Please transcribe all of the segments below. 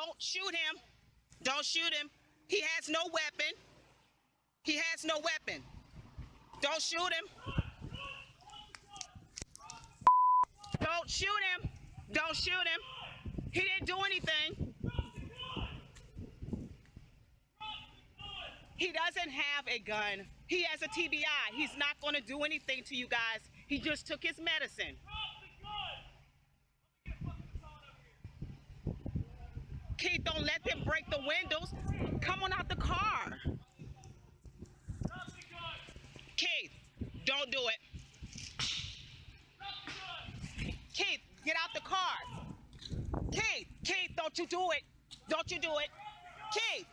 Don't shoot him. Don't shoot him. He has no weapon. He has no weapon. Don't shoot him. Don't shoot him. Don't shoot him. He didn't do anything. He doesn't have a gun. He has a TBI. He's not going to do anything to you guys. He just took his medicine. Keith, don't let them break the windows. Come on out the car. Keith, don't do it. Keith, get out the car. Keith, don't you do it. Don't you do it. Keith,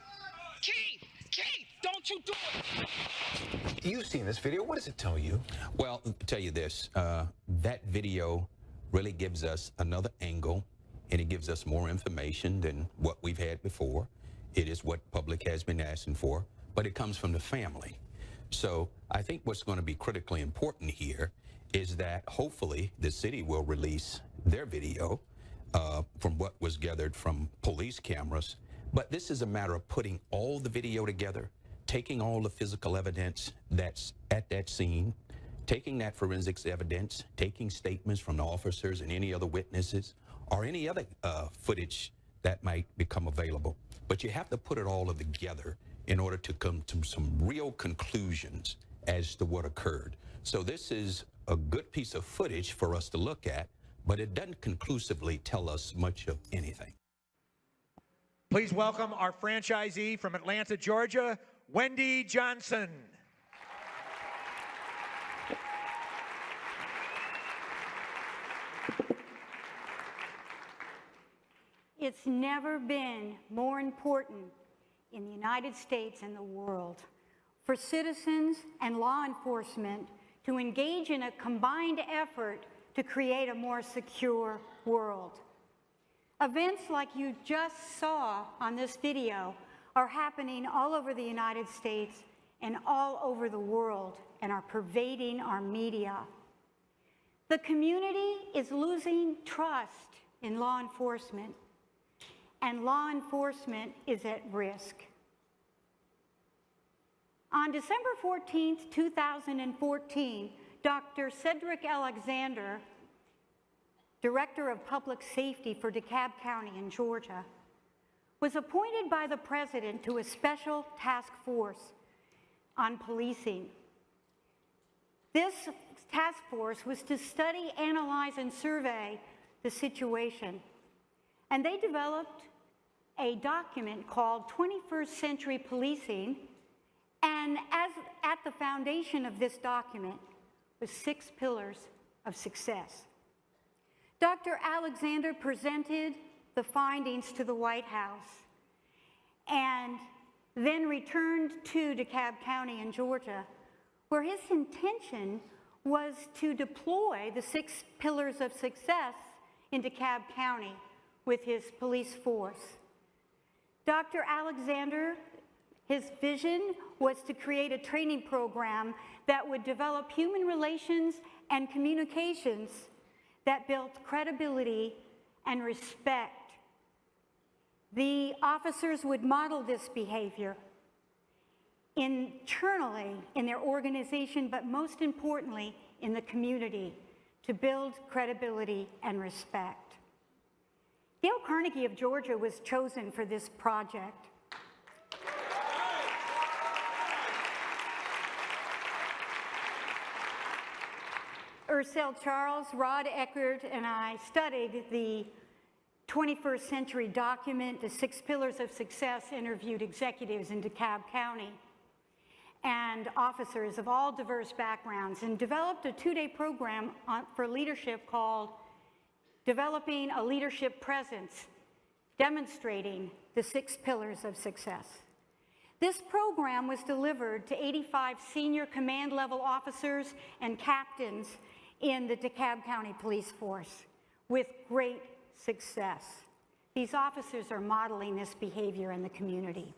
don't you do it. You've seen this video. What does it tell you? Well, I'll tell you this. That video really gives us another angle, and it gives us more information than what we've had before. It is what public has been asking for, but it comes from the family. So I think what's going to be critically important here is that hopefully the city will release their video from what was gathered from police cameras. But this is a matter of putting all the video together, taking all the physical evidence that's at that scene, taking that forensics evidence, taking statements from the officers and any other witnesses, or any other footage that might become available. But you have to put it all together in order to come to some real conclusions as to what occurred. So this is a good piece of footage for us to look at, but it doesn't conclusively tell us much of anything. Please welcome our franchisee from Atlanta, Georgia, Wendy Johnson. It's never been more important in the United States and the world for citizens and law enforcement to engage in a combined effort to create a more secure world. Events like you just saw on this video are happening all over the United States and all over the world and are pervading our media. The community is losing trust in law enforcement, and law enforcement is at risk. On December 14th, 2014, Dr. Cedric Alexander, Director of Public Safety for DeKalb County in Georgia, was appointed by the President to a special task force on policing. This task force was to study, analyze, and survey the situation. And they developed a document called 21st Century Policing, and at the foundation of this document was 6 pillars of success. Dr. Alexander presented the findings to the White House and then returned to DeKalb County in Georgia, where his intention was to deploy the 6 pillars of success in DeKalb County with his police force. Dr. Alexander, his vision was to create a training program that would develop human relations and communications that built credibility and respect. The officers would model this behavior internally in their organization, but most importantly in the community, to build credibility and respect. Dale Carnegie of Georgia was chosen for this project. Ursel Charles, Rod Eckert, and I studied the 21st Century document, the 6 Pillars of Success, interviewed executives in DeKalb County and officers of all diverse backgrounds, and developed a 2-day program for leadership called Developing a Leadership Presence, demonstrating the 6 Pillars of Success. This program was delivered to 85 senior command level officers and captains in the DeKalb County Police Force with great success. These officers are modeling this behavior in the community,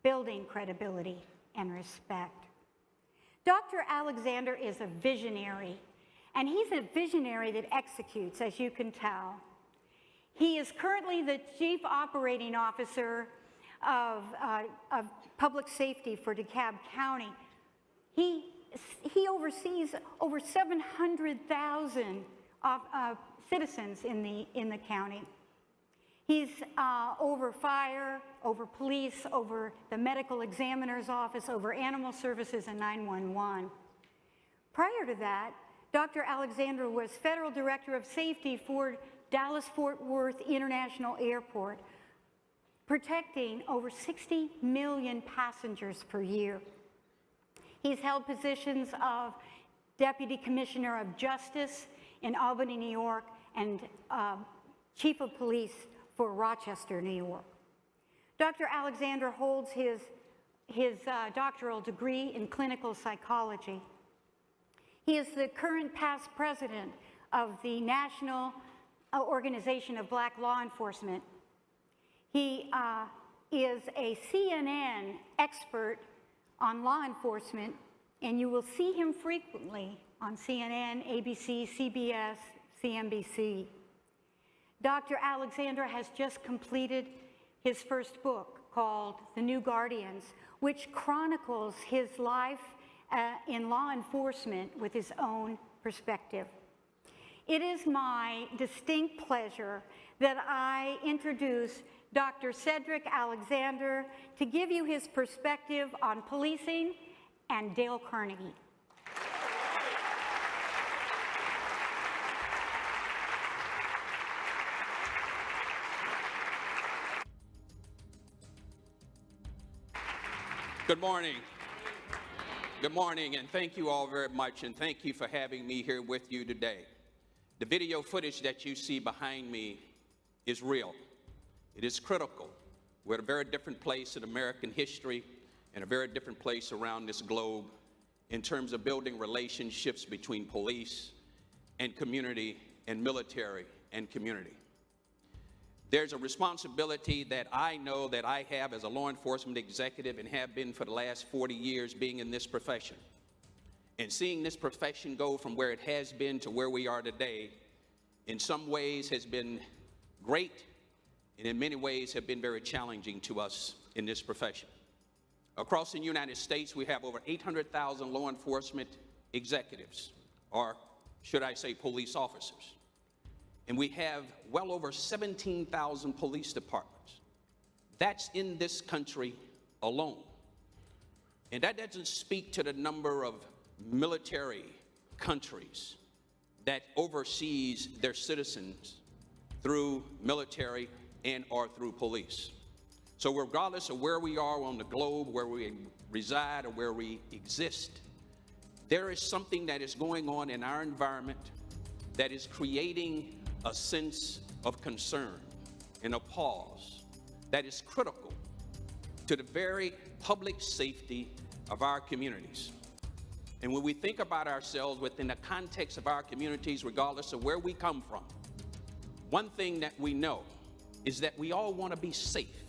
building credibility and respect. Dr. Alexander is a visionary, and he's a visionary that executes, as you can tell. He He is currently the Chief Operating Officer of Public Safety for DeKalb County. He oversees over 700,000 citizens in the county. He's over fire, over police, over the medical examiner's office, over animal services and 911. Prior to that, Dr. Alexander was Federal Director of Safety for Dallas-Fort Worth International Airport, protecting over 60 million passengers per year. He's held positions of Deputy Commissioner of Justice in Albany, New York, and Chief of Police for Rochester, New York. Dr. Alexander holds his doctoral degree in clinical psychology. He is the current past president of the National Organization of Black Law Enforcement. He is a CNN expert on law enforcement, and you will see him frequently on CNN, ABC, CBS, CNBC. Dr. Alexander has just completed his first book called The New Guardians, which chronicles his life in law enforcement with his own perspective. It is my distinct pleasure that I introduce Dr. Cedric Alexander to give you his perspective on policing and Dale Carnegie. Good morning. Good morning, and thank you all very much, and thank you for having me here with you today. The video footage that you see behind me is real. It is critical. We're at a very different place in American history and a very different place around this globe in terms of building relationships between police and community and military and community. There's a responsibility that I know that I have as a law enforcement executive and have been for the last 40 years being in this profession. And seeing this profession go from where it has been to where we are today, in some ways has been great, and in many ways have been very challenging to us in this profession. Across the United States, we have over 800,000 law enforcement executives, or should I say police officers. And we have well over 17,000 police departments. That's in this country alone. And that doesn't speak to the number of military countries that oversees their citizens through military and or through police. So regardless of where we are on the globe, where we reside or where we exist, there is something that is going on in our environment that is creating a sense of concern and a pause that is critical to the very public safety of our communities. And when we think about ourselves within the context of our communities, regardless of where we come from, one thing that we know is that we all want to be safe.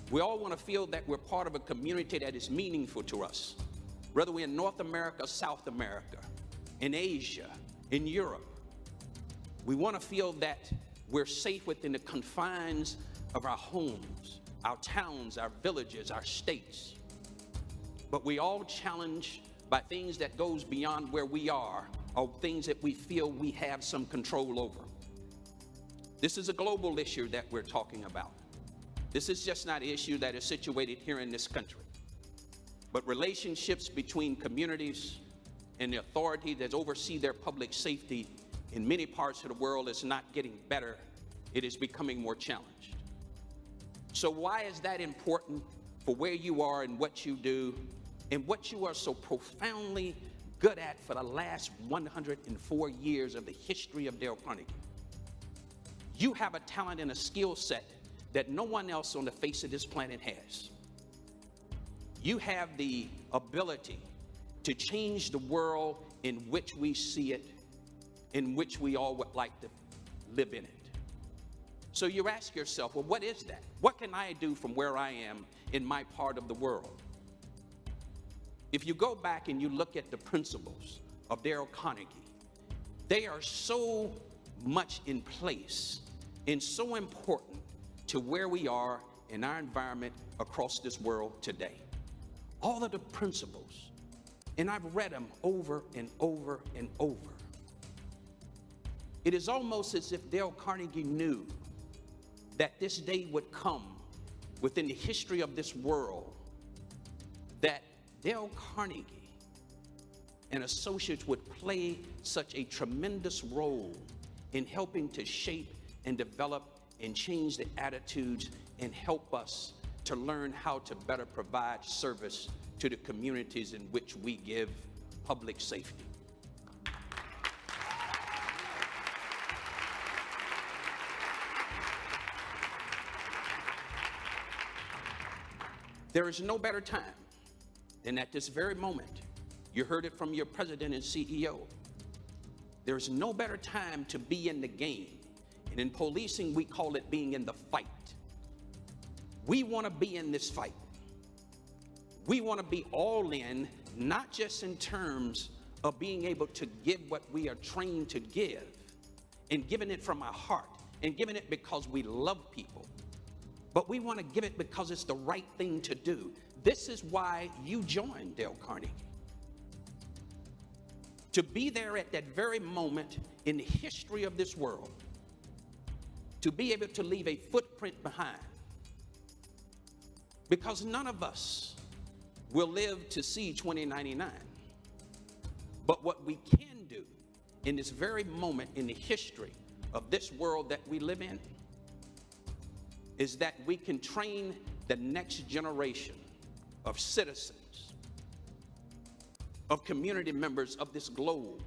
We all want to feel that we're part of a community that is meaningful to us, whether we're in North America, South America, in Asia, in Europe. We want to feel that we're safe within the confines of our homes, our towns, our villages, our states. But we all challenged by things that goes beyond where we are, or things that we feel we have some control over. This is a global issue that we're talking about. This is just not an issue that is situated here in this country. But relationships between communities and the authority that oversee their public safety in many parts of the world is not getting better. It is becoming more challenged. So why is that important for where you are and what you do and what you are so profoundly good at for the last 104 years of the history of Dale Carnegie? You have a talent and a skill set that no one else on the face of this planet has. You have the ability to change the world in which we see it, in which we all would like to live in it. So you ask yourself, well, what is that? What can I do from where I am in my part of the world? If you go back and you look at the principles of Dale Carnegie, they are so much in place and so important to where we are in our environment across this world today. All of the principles, and I've read them over and over and over. It is almost as if Dale Carnegie knew that this day would come within the history of this world, that Dale Carnegie and associates would play such a tremendous role in helping to shape and develop and change the attitudes and help us to learn how to better provide service to the communities in which we give public safety. There is no better time than at this very moment. You heard it from your president and CEO. There's no better time to be in the game. And in policing, we call it being in the fight. We want to be in this fight. We want to be all in, not just in terms of being able to give what we are trained to give, and giving it from our heart, and giving it because we love people, but we want to give it because it's the right thing to do. This is why you joined Dale Carnegie. To be there at that very moment in the history of this world, to be able to leave a footprint behind. Because none of us will live to see 2099. But what we can do in this very moment in the history of this world that we live in is that we can train the next generation of citizens, of community members of this globe.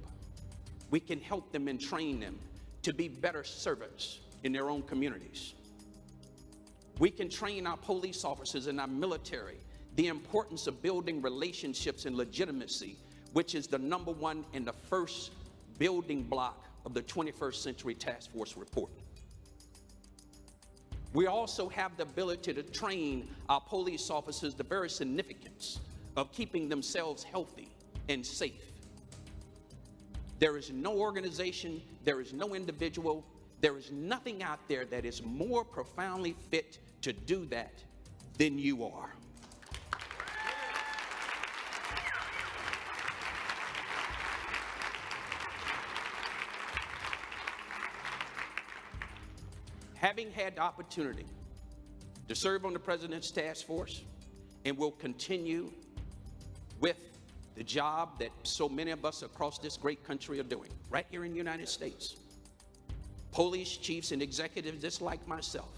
We can help them and train them to be better servants in their own communities. We can train our police officers and our military the importance of building relationships and legitimacy, which is the number one and the first building block of the 21st Century Task Force report. We also have the ability to train our police officers the very significance of keeping themselves healthy and safe. There is no organization, there is no individual, there is nothing out there that is more profoundly fit to do that than you are. Having had the opportunity to serve on the President's task force, and will continue with the job that so many of us across this great country are doing, right here in the United States. Police chiefs and executives just like myself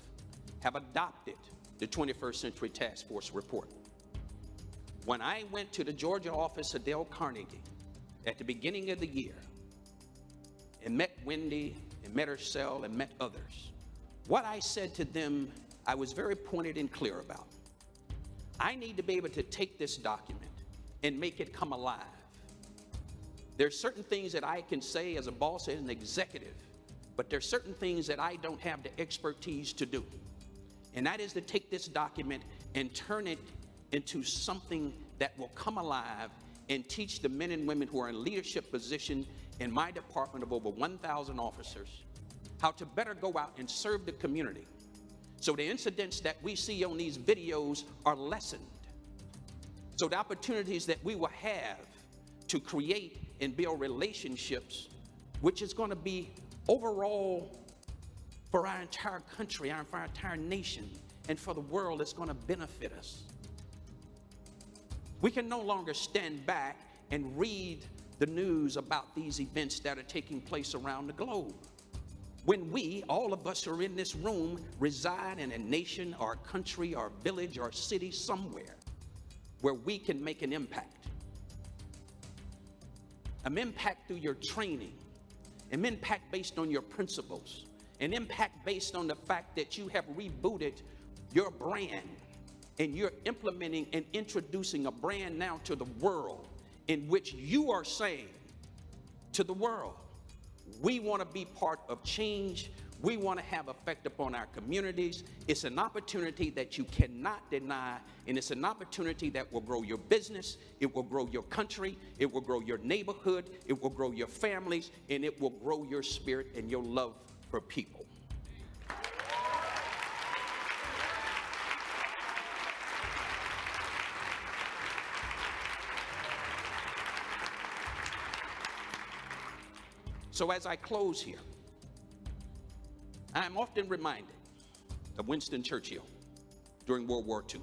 have adopted the 21st Century Task Force report. When I went to the Georgia office of Dale Carnegie at the beginning of the year and met Wendy and met Ursel and met others, what I said to them, I was very pointed and clear about. I need to be able to take this document and make it come alive. There's certain things that I can say as a boss and an executive, but there's certain things that I don't have the expertise to do. And that is to take this document and turn it into something that will come alive and teach the men and women who are in leadership position in my department of over 1,000 officers how to better go out and serve the community. So the incidents that we see on these videos are lessened. So the opportunities that we will have to create and build relationships, which is going to be overall for our entire country, for our entire nation, and for the world, it's going to benefit us. We can no longer stand back and read the news about these events that are taking place around the globe. When we, all of us who are in this room, reside in a nation or a country or a village or a city somewhere where we can make an impact. An impact through your training, an impact based on your principles, an impact based on the fact that you have rebooted your brand and you're implementing and introducing a brand now to the world in which you are saying to the world, we want to be part of change. We want to have effect upon our communities. It's an opportunity that you cannot deny, and it's an opportunity that will grow your business, it will grow your country, it will grow your neighborhood, it will grow your families, and it will grow your spirit and your love for people. So as I close here, I'm often reminded of Winston Churchill during World War II.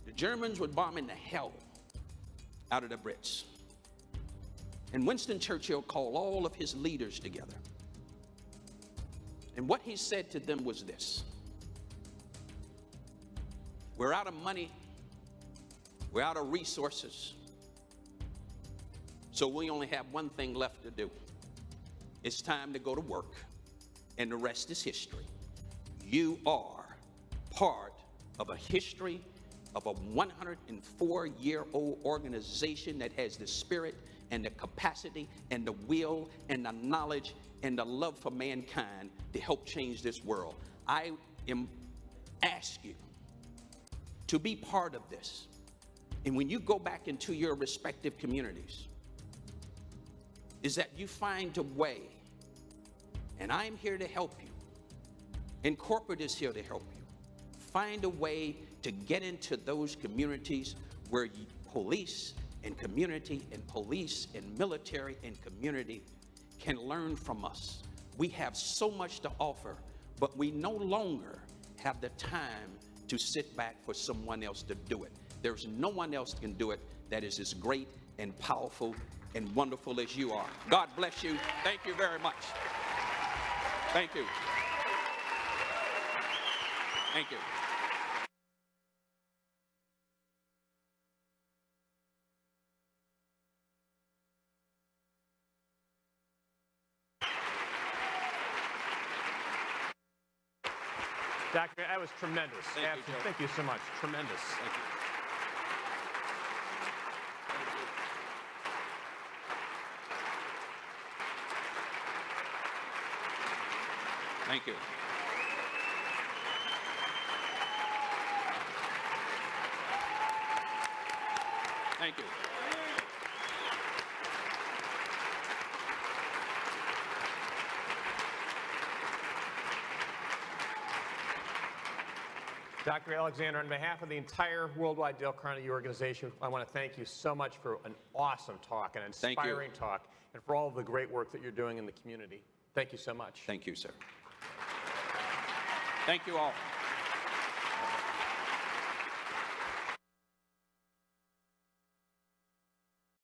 The Germans were bombing the hell out of the Brits. And Winston Churchill called all of his leaders together. And what he said to them was this: we're out of money, we're out of resources, so we only have one thing left to do. It's time to go to work, and the rest is history. You are part of a history of a 104-year-old organization that has the spirit and the capacity and the will and the knowledge and the love for mankind to help change this world. I ask you to be part of this. And when you go back into your respective communities, is that you find a way, and I'm here to help you, and corporate is here to help you, find a way to get into those communities where police and community and police and military and community can learn from us. We have so much to offer, but we no longer have the time to sit back for someone else to do it. There's no one else can do it that is as great and powerful and wonderful as you are. God bless you. Thank you very much. Thank you. Thank you. Doctor, that was tremendous. Thank you, Joe. Thank you so much. Tremendous. Thank you. Thank you. Thank you. Dr. Alexander, on behalf of the entire Worldwide Dale Carnegie organization, I want to thank you so much for an awesome talk, an inspiring talk, and for all of the great work that you're doing in the community. Thank you so much. Thank you, sir. Thank you all.